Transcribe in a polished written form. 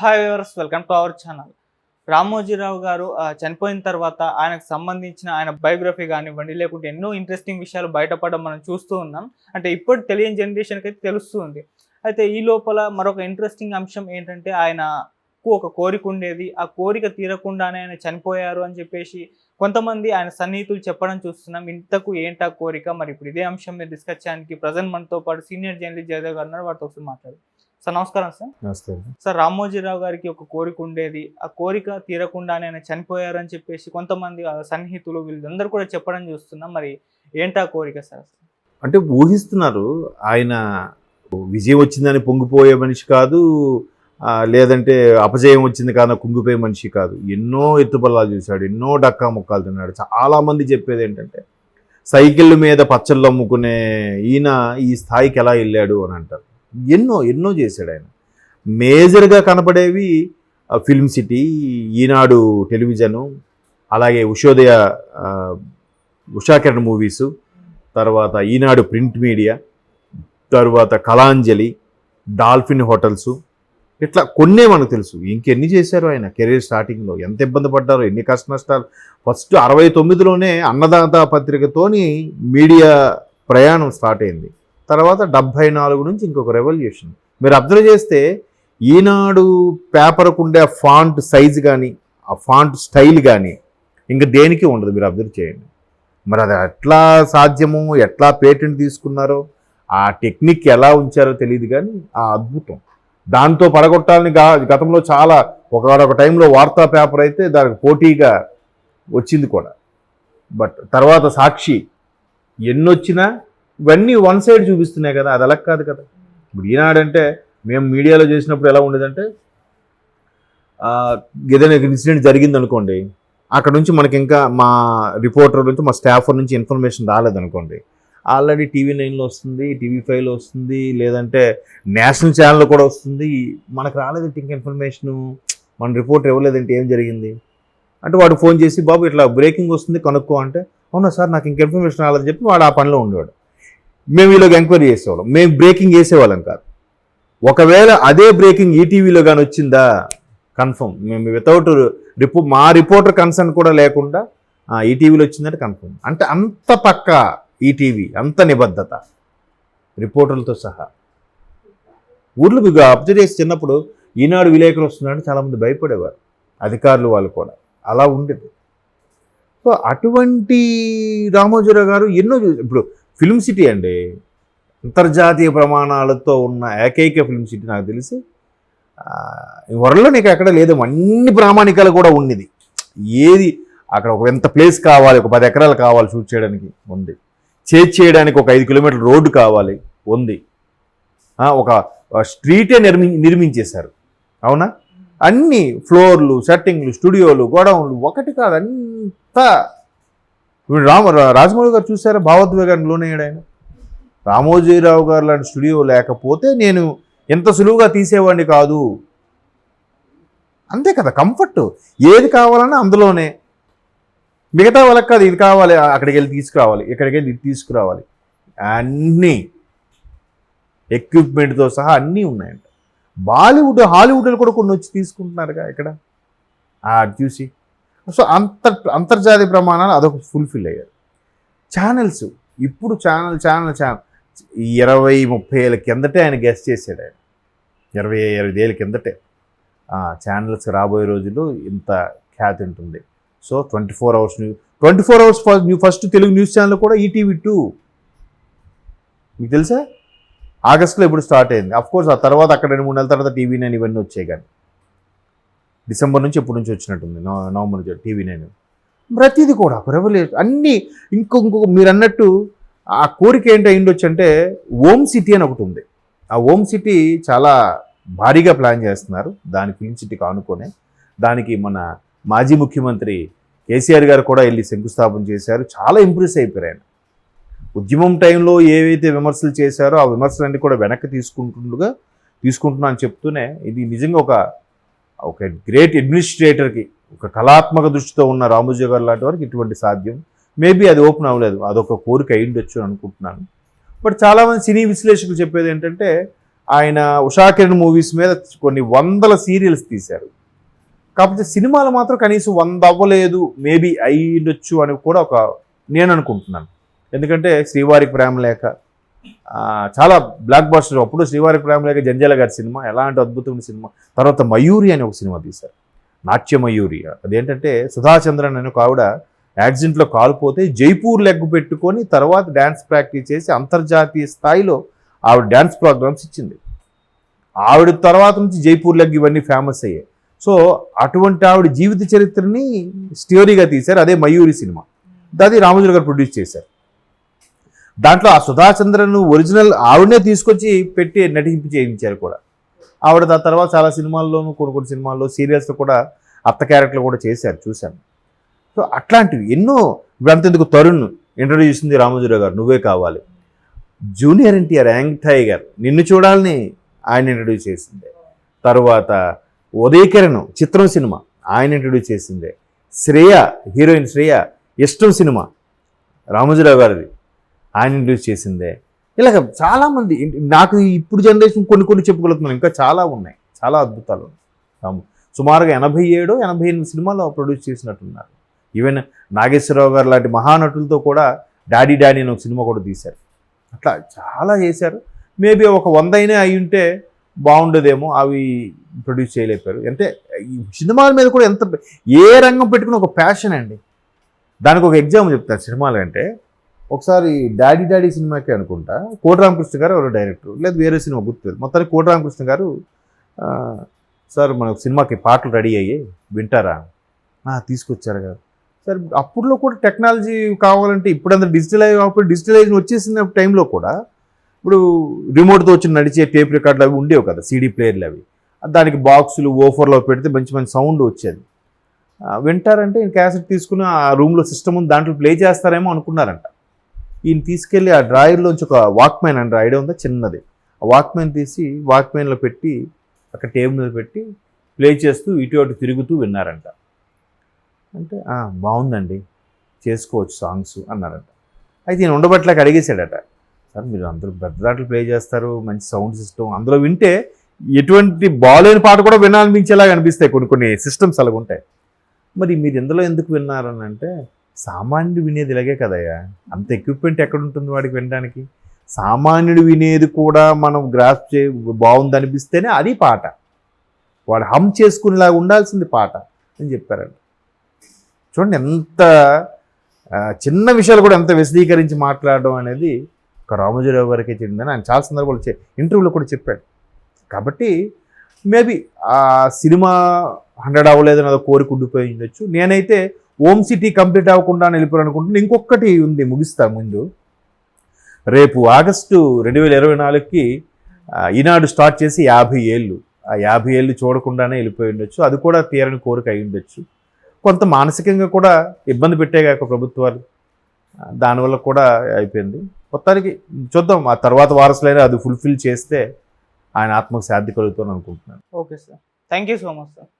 Hi viewers, welcome to our channel. Ramoji Rao గారు చనిపోయిన తర్వాత ఆయనకు సంబంధించిన ఆయన బయోగ్రఫీ కానివ్వండి, లేకుంటే ఎన్నో ఇంట్రెస్టింగ్ విషయాలు బయటపడడం మనం చూస్తూ ఉన్నాం. అంటే ఇప్పుడు తెలియని జనరేషన్కి అయితే తెలుస్తూ ఉంది. అయితే ఈ లోపల మరొక ఇంట్రెస్టింగ్ అంశం ఏంటంటే ఆయనకు ఒక కోరిక ఉండేది. ఆ కోరిక తీరకుండానే ఆయన చనిపోయారు అని చెప్పేసి కొంతమంది ఆయన సన్నిహితులు చెప్పడం చూస్తున్నాం. ఇంతకు ఏంటా కోరిక? మరి ఇప్పుడు ఇదే అంశం మీద డిస్కస్ చేయడానికి ప్రజెంట్ మనతో పాటు సీనియర్ జర్నలిస్ట్ జయదేవ్ గారు ఉన్నారు. వారితో ఒకసారి మాట్లాడు. సార్ నమస్కారం. సార్ నమస్తే. సార్, రామోజీరావు గారికి ఒక కోరిక ఉండేది. ఆ కోరిక తీరకుండానే ఆయన చనిపోయారని చెప్పేసి కొంతమంది సన్నిహితులు వీళ్ళందరూ కూడా చెప్పడం చూస్తున్నాం. మరి ఏంటా కోరిక సార్? అంటే ఊహిస్తున్నారు. ఆయన విజయం వచ్చిందని పొంగిపోయే మనిషి కాదు, లేదంటే అపజయం వచ్చింది కానీ కుంగిపోయే మనిషి కాదు. ఎన్నో ఎత్తుపల్లాలు చూశాడు, ఎన్నో డక్కా ముక్కాలు తిన్నాడు. చాలామంది చెప్పేది ఏంటంటే సైకిళ్ళ మీద పచ్చళ్ళు అమ్ముకునే ఈయన ఈ స్థాయికి ఎలా వెళ్ళాడు అని అంటారు. ఎన్నో చేశాడు ఆయన. మేజర్గా కనపడేవి ఫిల్మ్ సిటీ, ఈనాడు టెలివిజను, అలాగే ఉషాకిరణ్ మూవీసు, తర్వాత ఈనాడు ప్రింట్ మీడియా, తర్వాత కళాంజలి, డాల్ఫిన్ హోటల్సు, ఇట్లా కొన్నే మనకు తెలుసు. ఇంకెన్ని చేశారు ఆయన కెరీర్ స్టార్టింగ్లో, ఎంత ఇబ్బంది పడ్డారో, ఎన్ని కష్ట నష్టాలు. ఫస్ట్ 69లోనే అన్నదాత పత్రికతోని మీడియా ప్రయాణం స్టార్ట్ అయింది. తర్వాత 74 నుంచి ఇంకొక రెవల్యూషన్. మీరు అబ్జర్వ్ చేస్తే ఈనాడు పేపర్కు ఉండే ఫాంట్ సైజ్ కానీ, ఆ ఫాంట్ స్టైల్ కానీ ఇంకా దేనికి ఉండదు. మీరు అబ్జర్వ్ చేయండి. మరి అది ఎట్లా సాధ్యమో, ఎట్లా పేటెంట్ తీసుకున్నారో, ఆ టెక్నిక్ ఎలా ఉంచారో తెలియదు కానీ ఆ అద్భుతం. దాంతో పడగొట్టాలని గతంలో చాలా ఒక టైంలో వార్తా పేపర్ అయితే దానికి పోటీగా వచ్చింది కూడా. బట్ తర్వాత సాక్షి ఎన్నొచ్చినా ఇవన్నీ వన్ సైడ్ చూపిస్తున్నాయి కదా, అది అలా కాదు కదా. ఇప్పుడు ఈనాడంటే మేము మీడియాలో చేసినప్పుడు ఎలా ఉండేదంటే ఏదైనా ఇన్సిడెంట్ జరిగింది అనుకోండి, అక్కడ నుంచి మనకి ఇంకా మా రిపోర్టర్ నుంచి, మా స్టాఫర్ నుంచి ఇన్ఫర్మేషన్ రాలేదనుకోండి, ఆల్రెడీ TV9లో వస్తుంది, TV5లో వస్తుంది, లేదంటే నేషనల్ ఛానల్లో కూడా వస్తుంది. మనకు రాలేదంటే ఇంకా ఇన్ఫర్మేషను, మన రిపోర్టర్ ఇవ్వలేదంటే ఏం జరిగింది అంటే వాడు ఫోన్ చేసి, బాబు ఇట్లా బ్రేకింగ్ వస్తుంది కనుక్కో అంటే, అవునా సార్ నాకు ఇంక ఇన్ఫర్మేషన్ రాలేదని చెప్పి వాడు ఆ పనిలో ఉండేవాడు. మేము ఈలోకి ఎంక్వైరీ చేసేవాళ్ళం. మేము బ్రేకింగ్ వేసేవాళ్ళం కాదు. ఒకవేళ అదే బ్రేకింగ్ ఈటీవీలో కానీ వచ్చిందా కన్ఫర్మ్, మేము వితౌట్ మా రిపోర్టర్ కన్సర్న్ కూడా లేకుండా ఈటీవీలో వచ్చిందంటే కన్ఫర్మ్. అంటే అంత పక్క ఈటీవీ, అంత నిబద్ధత రిపోర్టర్లతో సహా. ఊర్లో మీకు అబ్జర్వ్ చేసి చిన్నప్పుడు ఈనాడు విలేకరు వస్తున్నారంటే చాలామంది భయపడేవారు, అధికారులు వాళ్ళు కూడా. అలా ఉండేది. సో అటువంటి రామోజీరావు గారు ఎన్నో ఇప్పుడు ఫిల్మ్ సిటీ అండి, అంతర్జాతీయ ప్రమాణాలతో ఉన్న ఏకైక ఫిల్మ్ సిటీ నాకు తెలిసి వరల్డ్లో నీకు ఎక్కడ లేదు. అన్ని ప్రామాణికాలు కూడా ఉన్నది. ఏది అక్కడ ఒక ఎంత ప్లేస్ కావాలి, ఒక 10 ఎకరాలు కావాలి షూట్ చేయడానికి ఉంది, చేయడానికి ఒక 5 కిలోమీటర్ల రోడ్డు కావాలి ఉంది, ఒక స్ట్రీటే నిర్మించేశారు. అవునా? అన్ని ఫ్లోర్లు, సెట్టింగ్లు, స్టూడియోలు, గోడౌన్లు, ఒకటి కాదు అంతా. ఇప్పుడు రాజమౌళి గారు చూసారా, భావోద్వేగాన్ని లోనయ్యాడు ఆయన. రామోజీరావు గారు లాంటి స్టూడియో లేకపోతే నేను ఎంత సులువుగా తీసేవాడిని కాదు. అంతే కదా, కంఫర్ట్. ఏది కావాలన్నా అందులోనే. మిగతా వాళ్ళకి కాదు, ఇది కావాలి అక్కడికి వెళ్ళి తీసుకురావాలి, ఇక్కడికి వెళ్ళి ఇది తీసుకురావాలి, అన్నీ ఎక్విప్మెంట్తో సహా అన్నీ ఉన్నాయంట. హాలీవుడ్లో కూడా కొన్ని వచ్చి తీసుకుంటున్నారుగా ఇక్కడ చూసి. సో అంతర్జాతీయ ప్రమాణాలు అదొక ఫుల్ఫిల్ అయ్యారు. ఛానల్స్ ఇప్పుడు ఛానల్ 20-30 ఏళ్ళ కిందటే ఆయన గెస్ట్ చేశాడు. ఆయన 20-25 ఏళ్ళ కిందటే ఛానల్స్ రాబోయే రోజుల్లో ఇంత ఖ్యాతి ఉంటుంది. So 24 hours first Telugu news channel కూడా ETV2 మీకు తెలుసా, ఆగస్టులో ఇప్పుడు స్టార్ట్ అయింది. అఫ్కోర్స్ ఆ తర్వాత అక్కడ 2-3 నెలల తర్వాత TV9 ఇవన్నీ వచ్చాయి. కానీ డిసెంబర్ నుంచి ఎప్పటి నుంచి వచ్చినట్టుంది, నవంబర్ నుంచి TV9. ప్రతిదీ కూడా రెవల్యూషన్ అన్నీ. ఇంకొక మీరు అన్నట్టు ఆ కోరిక ఏంటి అయిండొచ్చు అంటే ఓమ్ సిటీ అని ఒకటి ఉంది. ఆ ఓమ్ సిటీ చాలా భారీగా ప్లాన్ చేస్తున్నారు. దాని ఫిల్మ్ సిటీకి ఆనుకొనే. దానికి మన మాజీ ముఖ్యమంత్రి కేసీఆర్ గారు కూడా వెళ్ళి శంకుస్థాపన చేశారు. చాలా ఇంప్రెస్ అయిపోయారు ఆయన. ఉద్యమం టైంలో ఏవైతే విమర్శలు చేశారో ఆ విమర్శలన్నీ కూడా వెనక్కి తీసుకుంటున్నా అని చెప్తూనే, ఇది నిజంగా ఒక గ్రేట్ అడ్మినిస్ట్రేటర్కి, ఒక కళాత్మక దృష్టితో ఉన్న రామోజీ గారు లాంటి వారికి ఇటువంటి సాధ్యం. మేబీ అది ఓపెన్ అవ్వలేదు, అదొక కోరిక అయ్యుండొచ్చు అని అనుకుంటున్నాను. బట్ చాలామంది సినీ విశ్లేషకులు చెప్పేది ఏంటంటే ఆయన ఉషా కిరణ్ మూవీస్ మీద కొన్ని వందల సీరియల్స్ తీశారు. కాకపోతే సినిమాలు మాత్రం కనీసం 100 అవ్వలేదు, మేబీ అయ్యుండొచ్చు అని కూడా నేను అనుకుంటున్నాను. ఎందుకంటే శ్రీవారికి ప్రేమలేఖ చాలా బ్లాక్ బస్టర్. అప్పుడు శ్రీవారికి ప్రేమలేఖ జంజాల గారి సినిమా ఎలాంటి అద్భుతమైన సినిమా. తర్వాత మయూరి అని ఒక సినిమా తీశారు, నాట్య మయూరి. అదేంటంటే సుధాచంద్రన్ అని ఒక ఆవిడ యాక్సిడెంట్లో కాలిపోతే జైపూర్ లెగ్ పెట్టుకొని తర్వాత డ్యాన్స్ ప్రాక్టీస్ చేసి అంతర్జాతీయ స్థాయిలో ఆవిడ డ్యాన్స్ ప్రోగ్రామ్స్ ఇచ్చింది. ఆవిడ తర్వాత నుంచి జైపూర్ లెగ్ ఇవన్నీ ఫేమస్ అయ్యాయి. సో అటువంటి ఆవిడ జీవిత చరిత్రని స్టోరీగా తీశారు. అదే మయూరి సినిమా. అది రామోజీరావు గారు ప్రొడ్యూస్ చేశారు. దాంట్లో ఆ సుధాచంద్రన్ ఒరిజినల్ ఆవిడనే తీసుకొచ్చి పెట్టి నటింపు చేయించారు కూడా. ఆవిడ ఆ తర్వాత చాలా సినిమాల్లోనూ కొన్ని సినిమాల్లో సీరియల్స్లో కూడా అత్త క్యారెక్టర్లు కూడా చేశారు, చూశాను. సో అట్లాంటివి ఎన్నో. ఇప్పుడంతెందుకు తరుణ్ ఇంట్రడ్యూస్ చేసింది రామోజీరావు గారు, నువ్వే కావాలి. జూనియర్ ఎన్టీఆర్ యాంగ్ టైగర్ నిన్ను చూడాలని ఆయన ఇంట్రడ్యూస్ చేసిందే. తర్వాత ఉదయ్ కిరణ్ చిత్రం సినిమా ఆయన ఇంట్రడ్యూస్ చేసిందే. హీరోయిన్ శ్రేయ ఇష్టం సినిమా రామోజీరావు గారిది ఆయన ఇంట్రడ్యూస్ చేసిందే. ఇలాగ చాలామంది నాకు ఇప్పుడు జనరేషన్ కొన్ని చెప్పుకోగలుగుతున్నాను. ఇంకా చాలా ఉన్నాయి, చాలా అద్భుతాలు ఉన్నాయి. సుమారుగా 87, 88 సినిమాలు ప్రొడ్యూస్ చేసినట్టున్నారు. ఈవెన్ నాగేశ్వరరావు గారు లాంటి మహానటులతో కూడా డాడీ అని ఒక సినిమా కూడా తీశారు. అట్లా చాలా చేశారు. మేబీ ఒక 100 అయినా అయి ఉంటే బాగుండేదేమో, అవి ప్రొడ్యూస్ చేయలేకపోయారు. అంటే ఈ సినిమాల మీద కూడా ఏ రంగం పెట్టుకుని ఒక ప్యాషన్ అండి. దానికి ఒక ఎగ్జాంపుల్ చెప్తాను సినిమాలు అంటే. ఒకసారి డాడీ సినిమాకి అనుకుంటా కోటి రామకృష్ణ గారు ఎవరో డైరెక్టర్, లేదు వేరే సినిమా గుర్తులేదు. మొత్తానికి కోటి రామకృష్ణ గారు సార్ మనకు సినిమాకి పాటలు రెడీ అయ్యి వింటారా, తీసుకొచ్చారు కదా సార్. అప్పుడులో కూడా టెక్నాలజీ కావాలంటే ఇప్పుడంతా డిజిటలైజ్ వచ్చేసిన టైంలో కూడా ఇప్పుడు రిమోట్తో వచ్చి నడిచే టేప్ రికార్డులు అవి ఉండేవి కదా, సీడీ ప్లేయర్లు అవి. దానికి బాక్సులు ఓఫర్లో పెడితే మంచి సౌండ్ వచ్చేది. వింటారంటే ఈయన క్యాసెట్ తీసుకుని ఆ రూమ్లో సిస్టమ్ ఉంది, దాంట్లో ప్లే చేస్తారేమో అనుకున్నారంట. ఈయన తీసుకెళ్ళి ఆ డ్రాయర్లోంచి ఒక వాక్మెన్ అంటే ఐడియా ఉందా, చిన్నది. ఆ వాక్మెన్ తీసి వాక్మెన్లో పెట్టి అక్కడ టేబుల్ మీద పెట్టి ప్లే చేస్తూ ఇటు అటు తిరుగుతూ విన్నారంట. అంటే బాగుందండి, చేసుకోవచ్చు సాంగ్స్ అన్నారంట. అయితే ఈయన ఉండబట్లేక అడిగేశాడట, సార్ మీరు అందరూ పెద్ద దాంట్లో ప్లే చేస్తారు, మంచి సౌండ్ సిస్టమ్, అందులో వింటే ఎటువంటి బాలేని పాట కూడా వినాలనిపించేలాగా అనిపిస్తాయి, కొన్ని సిస్టమ్స్ అలాగ ఉంటాయి. మరి మీరు ఇందులో ఎందుకు విన్నారని అంటే, సామాన్యుడు వినేది ఇలాగే కదయ్యా, అంత ఎక్విప్మెంట్ ఎక్కడ ఉంటుంది వాడికి వినడానికి. సామాన్యుడు వినేది కూడా మనం గ్రాస్ప్ బాగుంది అనిపిస్తేనే అది పాట, వాడు హమ్ చేసుకునేలాగా ఉండాల్సింది పాట అని చెప్పారంట. చూడండి ఎంత చిన్న విషయాలు కూడా ఎంత విశదీకరించి మాట్లాడడం అనేది ఒక రామోజీరావు గారికి చెందిందని ఆయన చాలా సందర్భాలు ఇంటర్వ్యూలో కూడా చెప్పాడు. కాబట్టి మేబీ ఆ సినిమా 100 అవ్వలేదని అదో కోరిక ఉండిపోయి ఉండొచ్చు. నేనైతే ఓం సిటీ కంప్లీట్ అవ్వకుండా వెళ్ళిపోయాను అనుకుంటున్నాను. ఇంకొకటి ఉంది, ముగిస్తా ముందు. రేపు ఆగస్టు 2024కి ఈనాడు స్టార్ట్ చేసి 50 ఏళ్ళు. ఆ 50 ఏళ్ళు చూడకుండానే వెళ్ళిపోయి ఉండొచ్చు. అది కూడా తీరని కోరిక అయి ఉండొచ్చు. కొంత మానసికంగా కూడా ఇబ్బంది పెట్టేగాక ప్రభుత్వాలు, దానివల్ల కూడా అయిపోయింది. మొత్తానికి చూద్దాం, ఆ తర్వాత వారసులైనా అది ఫుల్ఫిల్ చేస్తే ఆయన ఆత్మకు శాంతి కలుగుతుందని అనుకుంటున్నాను. Okay sir, thank you so much sir.